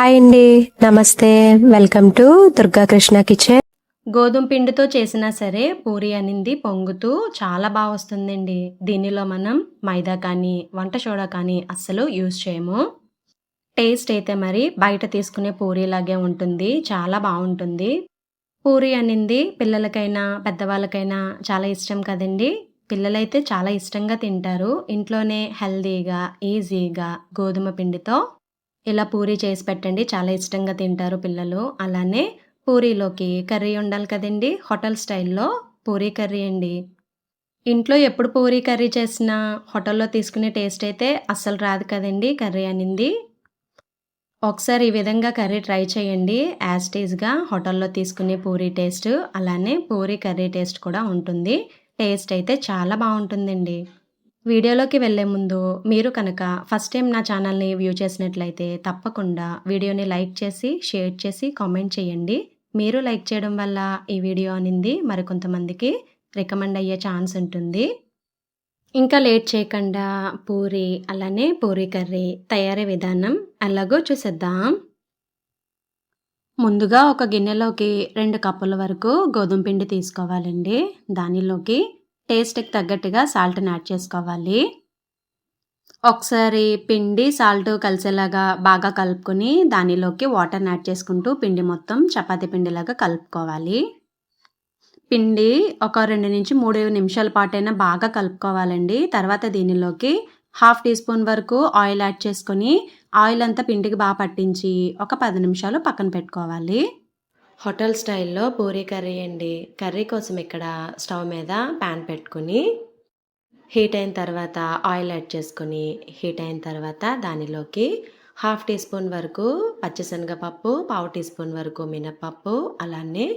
Hi అండి, నమస్తే. Welcome to Durga Krishna kitchen. గోధుమ పిండితో చేసినా సరే పూరి అనింది పొంగుతూ చాలా బాగా వస్తుందండి. దీనిలో మనం మైదా కానీ వంట సోడా కానీ అస్సలు యూజ్ చేయము. టేస్ట్ అయితే మరి బయట తీసుకునే పూరీలాగే ఉంటుంది, చాలా బాగుంటుంది. పూరి అనింది పిల్లలకైనా పెద్దవాళ్ళకైనా చాలా ఇష్టం కదండి. పిల్లలైతే చాలా ఇష్టంగా తింటారు. ఇంట్లోనే హెల్దీగా ఈజీగా గోధుమ పిండితో ఇలా పూరి చేసి పెట్టండి, చాలా ఇష్టంగా తింటారు పిల్లలు. అలానే పూరీలోకి కర్రీ ఉండాలి కదండీ! హోటల్ స్టైల్‌లో పూరీ కర్రీ అండి. ఇంట్లో ఎప్పుడు పూరీ కర్రీ చేసినా హోటల్‌లో తీసుకునే టేస్ట్ అయితే అస్సలు రాదు కదండీ కర్రీ అనింది. ఒకసారి ఈ విధంగా కర్రీ ట్రై చేయండి. యాజ్ ఇట్ ఈస్‌గా హోటల్‌లో తీసుకునే పూరీ టేస్ట్ అలానే పూరీ కర్రీ టేస్ట్ కూడా ఉంటుంది. టేస్ట్ అయితే చాలా బావుంటుందండి. వీడియోలోకి వెళ్ళే ముందు మీరు కనుక ఫస్ట్ టైం నా ఛానల్‌ని వ్యూ చేసినట్లయితే తప్పకుండా వీడియోని లైక్ చేసి, షేర్ చేసి, కామెంట్ చేయండి. మీరు లైక్ చేయడం వల్ల ఈ వీడియో అనింది మరికొంతమందికి రికమెండ్ అయ్యే ఛాన్స్ ఉంటుంది. ఇంకా లేట్ చేయకుండా పూరి అలానే పూరి కర్రీ తయారీ విధానం ఎలాగో చూసేద్దాం. ముందుగా ఒక గిన్నెలోకి 2 కప్పుల వరకు గోధుమ పిండి తీసుకోవాలండి. దానిలోకి టేస్ట్‌కి తగ్గట్టుగా సాల్ట్‌ని యాడ్ చేసుకోవాలి. ఒకసారి పిండి, సాల్ట్ కలిసేలాగా బాగా కలుపుకొని దానిలోకి వాటర్‌ని యాడ్ చేసుకుంటూ పిండి మొత్తం చపాతీ పిండిలాగా కలుపుకోవాలి. పిండి ఒక 2-3 నిమిషాల పాటైనా బాగా కలుపుకోవాలండి. తర్వాత దీనిలోకి హాఫ్ టీ స్పూన్ వరకు ఆయిల్ యాడ్ చేసుకొని ఆయిల్ అంతా పిండికి బాగా పట్టించి ఒక 10 నిమిషాలు పక్కన పెట్టుకోవాలి. హోటల్ స్టైల్‌లో పూరీ కర్రీ అండి. కర్రీ కోసం ఇక్కడ స్టవ్ మీద పాన్ పెట్టుకొని హీట్ అయిన తర్వాత ఆయిల్ యాడ్ చేసుకొని హీట్ అయిన తర్వాత దానిలోకి హాఫ్ టీ స్పూన్ వరకు పచ్చిశనగపప్పు, పావు టీ స్పూన్ వరకు మినపప్పు, అలానే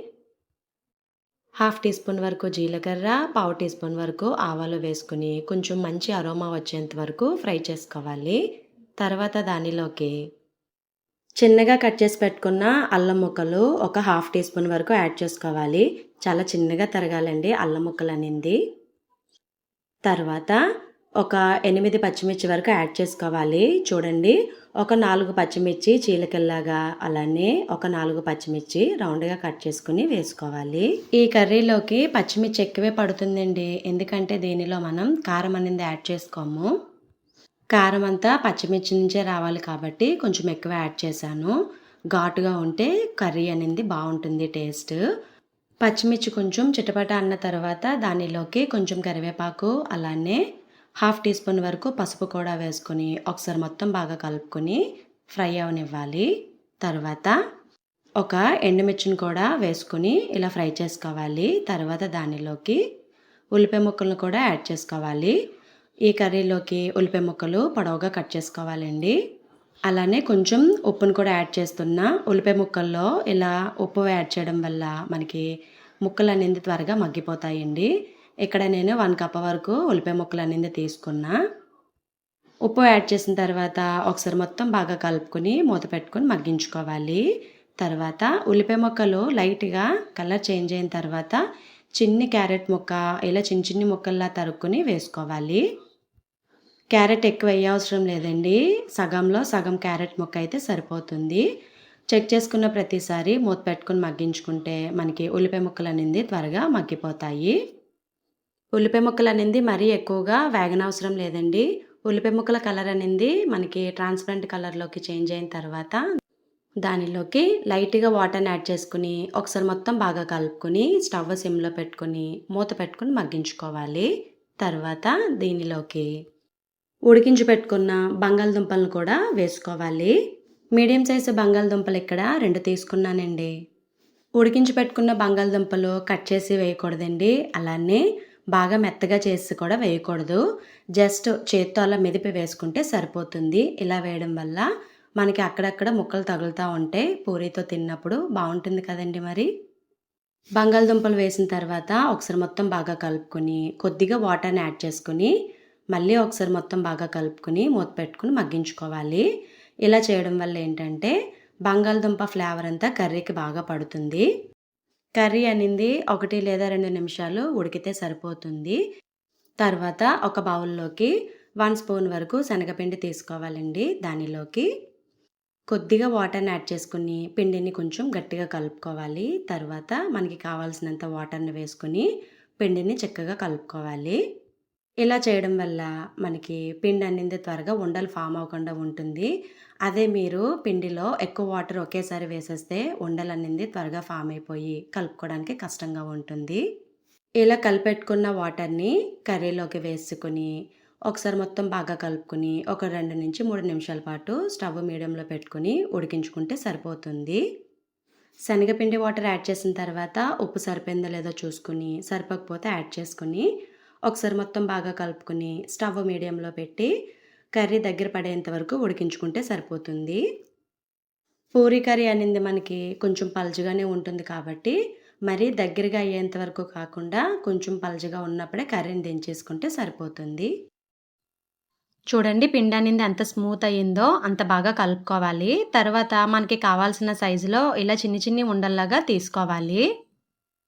హాఫ్ టీ స్పూన్ వరకు జీలకర్ర, పావు టీ స్పూన్ వరకు ఆవాలు వేసుకుని కొంచెం మంచి అరోమా వచ్చేంత వరకు ఫ్రై చేసుకోవాలి. తర్వాత దానిలోకి చిన్నగా కట్ చేసి పెట్టుకున్న అల్లం ముక్కలు ఒక హాఫ్ టీ స్పూన్ వరకు యాడ్ చేసుకోవాలి. చాలా చిన్నగా తరగాలండి అల్లం ముక్కలు అనింది. తర్వాత ఒక 8 పచ్చిమిర్చి వరకు యాడ్ చేసుకోవాలి. చూడండి, ఒక 4 పచ్చిమిర్చి చీలికల్లాగా అలానే ఒక 4 పచ్చిమిర్చి రౌండ్గా కట్ చేసుకుని వేసుకోవాలి. ఈ కర్రీలోకి పచ్చిమిర్చి ఎక్కువే పడుతుందండి, ఎందుకంటే దీనిలో మనం కారం అనేది యాడ్ చేసుకోము. కారం అంతా పచ్చిమిర్చి నుంచే రావాలి కాబట్టి కొంచెం ఎక్కువ యాడ్ చేశాను. ఘాటుగా ఉంటే కర్రీ అనేది బాగుంటుంది టేస్ట్. పచ్చిమిర్చి కొంచెం చిటపట అన్న తర్వాత దానిలోకి కొంచెం కరివేపాకు అలానే హాఫ్ టీ స్పూన్ వరకు పసుపు కూడా వేసుకొని ఒకసారి మొత్తం బాగా కలుపుకొని ఫ్రై అవనివ్వాలి. తర్వాత ఒక ఎండుమిర్చిని కూడా వేసుకొని ఇలా ఫ్రై చేసుకోవాలి. తర్వాత దానిలోకి ఉల్లిపాయ ముక్కలను కూడా యాడ్ చేసుకోవాలి. ఈ కర్రీలోకి ఉల్లిపాయ ముక్కలు పొడవుగా కట్ చేసుకోవాలండి. అలానే కొంచెం ఉప్పును కూడా యాడ్ చేస్తున్నా. ఉల్లిపాయ ముక్కల్లో ఇలా ఉప్పు యాడ్ చేయడం వల్ల మనకి ముక్కలు అనేది త్వరగా మగ్గిపోతాయండి. ఇక్కడ నేను 1 కప్ వరకు ఉల్లిపాయ ముక్కలు అనేది తీసుకున్నా. ఉప్పు యాడ్ చేసిన తర్వాత ఒకసారి మొత్తం బాగా కలుపుకొని మూత పెట్టుకొని మగ్గించుకోవాలి. తర్వాత ఉల్లిపాయ ముక్కలు లైట్గా కలర్ చేంజ్ అయిన తర్వాత చిన్ని క్యారెట్ ముక్క ఇలా చిన్ని ముక్కల్లా తరుక్కుని వేసుకోవాలి. క్యారెట్ ఎక్కువ వేయవసరం లేదండి, సగంలో సగం క్యారెట్ ముక్క అయితే సరిపోతుంది. చెక్ చేసుకున్న ప్రతిసారి మూత పెట్టుకుని మగ్గించుకుంటే మనకి ఉల్లిపాయ ముక్కలు అనేది త్వరగా మగ్గిపోతాయి. ఉల్లిపాయ ముక్కలు అనేది మరీ ఎక్కువగా వేగనవసరం లేదండి. ఉల్లిపాయ ముక్కల కలర్ అనేది మనకి ట్రాన్స్పరెంట్ కలర్లోకి చేంజ్ అయిన తర్వాత దానిలోకి లైట్గా వాటర్ని యాడ్ చేసుకుని ఒకసారి మొత్తం బాగా కలుపుకొని స్టవ్ సిమ్లో పెట్టుకొని మూత పెట్టుకుని మగ్గించుకోవాలి. తర్వాత దీనిలోకి ఉడికించి పెట్టుకున్న బంగాళదుంపలను కూడా వేసుకోవాలి. మీడియం సైజు బంగాళదుంపలు ఇక్కడ 2 తీసుకున్నానండి. ఉడికించి పెట్టుకున్న బంగాళదుంపలు కట్ చేసి వేయకూడదండి, అలానే బాగా మెత్తగా చేసి కూడా వేయకూడదు. జస్ట్ చేత్తో అలా మెదిపి వేసుకుంటే సరిపోతుంది. ఇలా వేయడం వల్ల మనకి అక్కడక్కడ ముక్కలు తగులుతూ ఉంటే పూరీతో తిన్నప్పుడు బాగుంటుంది కదండి. మరి బంగాళదుంపలు వేసిన తర్వాత ఒకసారి మొత్తం బాగా కలుపుకొని కొద్దిగా వాటర్ని యాడ్ చేసుకొని మళ్ళీ ఒకసారి మొత్తం బాగా కలుపుకొని మూత పెట్టుకుని మగ్గించుకోవాలి. ఇలా చేయడం వల్ల ఏంటంటే బంగాళదుంప ఫ్లేవర్ అంతా కర్రీకి బాగా పడుతుంది. కర్రీ అనింది 1 లేదా 2 నిమిషాలు ఉడికితే సరిపోతుంది. తర్వాత ఒక బౌల్లోకి 1 స్పూన్ వరకు శనగపిండి తీసుకోవాలండి. దానిలోకి కొద్దిగా వాటర్‌ని యాడ్ చేసుకొని పిండిని కొంచెం గట్టిగా కలుపుకోవాలి. తర్వాత మనకి కావాల్సినంత వాటర్‌ని వేసుకొని పిండిని చక్కగా కలుపుకోవాలి. ఇలా చేయడం వల్ల మనకి పిండి అనేది త్వరగా ఉండలు ఫామ్ అవ్వకుండా ఉంటుంది. అదే మీరు పిండిలో ఎక్కువ వాటర్ ఒకేసారి వేసేస్తే ఉండలనేది త్వరగా ఫామ్ అయిపోయి కలుపుకోవడానికి కష్టంగా ఉంటుంది. ఇలా కలిపెట్టుకున్న వాటర్‌ని కర్రీలోకి వేసుకొని ఒకసారి మొత్తం బాగా కలుపుకొని ఒక 2-3 నిమిషాల పాటు స్టవ్ మీడియంలో పెట్టుకొని ఉడికించుకుంటే సరిపోతుంది. శనగపిండి వాటర్ యాడ్ చేసిన తర్వాత ఉప్పు సరిపోయిందో లేదో చూసుకొని, సరిపోకపోతే యాడ్ చేసుకొని, ఒకసారి మొత్తం బాగా కలుపుకొని స్టవ్ మీడియంలో పెట్టి కర్రీ దగ్గర పడేంత వరకు ఉడికించుకుంటే సరిపోతుంది. పూరీ కర్రీ అనేది మనకి కొంచెం పల్చగానే ఉంటుంది కాబట్టి, మరీ దగ్గరగా అయ్యేంత వరకు కాకుండా కొంచెం పల్చగా ఉన్నప్పుడే కర్రీని దించేసుకుంటే సరిపోతుంది. చూడండి పిండి అనేది ఎంత స్మూత్ అయ్యిందో అంత బాగా కలుపుకోవాలి. తర్వాత మనకి కావాల్సిన సైజులో ఇలా చిన్ని చిన్ని ఉండల్లాగా తీసుకోవాలి.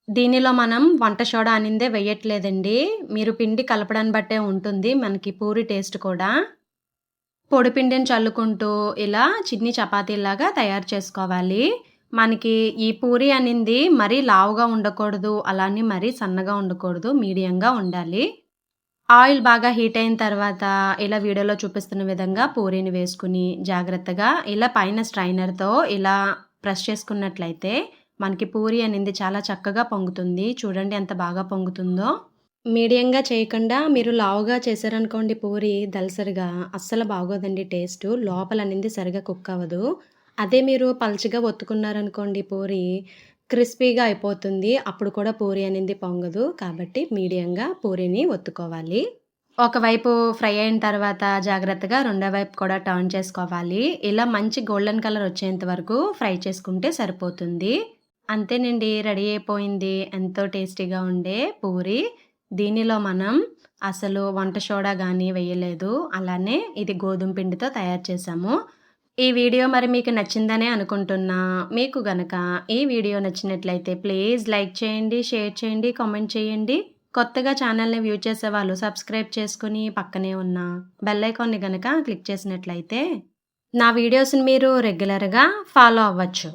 దీనిలో మనం వంట సోడా అనిందే వేయట్లేదండి. మీరు పిండి కలపడాన్ని బట్టే ఉంటుంది మనకి పూరి టేస్ట్ కూడా. పొడి పిండిని చల్లుకుంటూ ఇలా చిన్ని చపాతీలాగా తయారు చేసుకోవాలి. మనకి ఈ పూరి అనింది మరీ లావుగా ఉండకూడదు. అలానే మరీ సన్నగా ఉండకూడదు. మీడియంగా ఉండాలి. ఆయిల్ బాగా హీట్ అయిన తర్వాత ఇలా వీడియోలో చూపిస్తున్న విధంగా పూరీని వేసుకొని జాగ్రత్తగా ఇలా పైన స్ట్రైనర్‌తో ఇలా ప్రెస్ చేసుకున్నట్లయితే మనకి పూరి అనేది చాలా చక్కగా పొంగుతుంది. చూడండి ఎంత బాగా పొంగుతుందో. మీడియంగా చేయకుండా మీరు లావుగా చేశారనుకోండి పూరి దళసరిగా అస్సలు బాగోదండి టేస్టు. లోపలనేది సరిగ్గా కుక్ అవ్వదు. అదే మీరు పల్చగా ఒత్తుకున్నారనుకోండి పూరి క్రిస్పీగా అయిపోతుంది. అప్పుడు కూడా పూరి అనేది పొంగదు. కాబట్టి మీడియంగా పూరిని ఒత్తుకోవాలి. ఒకవైపు ఫ్రై అయిన తర్వాత జాగ్రత్తగా రెండో వైపు కూడా టర్న్ చేసుకోవాలి. ఇలా మంచి గోల్డెన్ కలర్ వచ్చేంత వరకు ఫ్రై చేసుకుంటే సరిపోతుంది. అంతేనండి రెడీ అయిపోయింది. ఎంతో టేస్టీగా ఉండే పూరి. దీనిలో మనం అసలు వంట సోడా గానీ వేయలేదు. అలానే ఇది గోధుమ పిండితో తయారు చేశాము. ఈ వీడియో మరి మీకు నచ్చిందనే అనుకుంటున్నా. మీకు గనక ఈ వీడియో నచ్చినట్లయితే ప్లీజ్ లైక్ చేయండి, షేర్ చేయండి, కామెంట్ చేయండి. కొత్తగా ఛానల్‌ని వ్యూ చేసేవాళ్ళు సబ్స్క్రైబ్ చేసుకొని పక్కనే ఉన్న బెల్ ఐకాన్‌ని గనక క్లిక్ చేసినట్లయితే నా వీడియోస్‌ని మీరు రెగ్యులర్‌గా ఫాలో అవ్వచ్చు.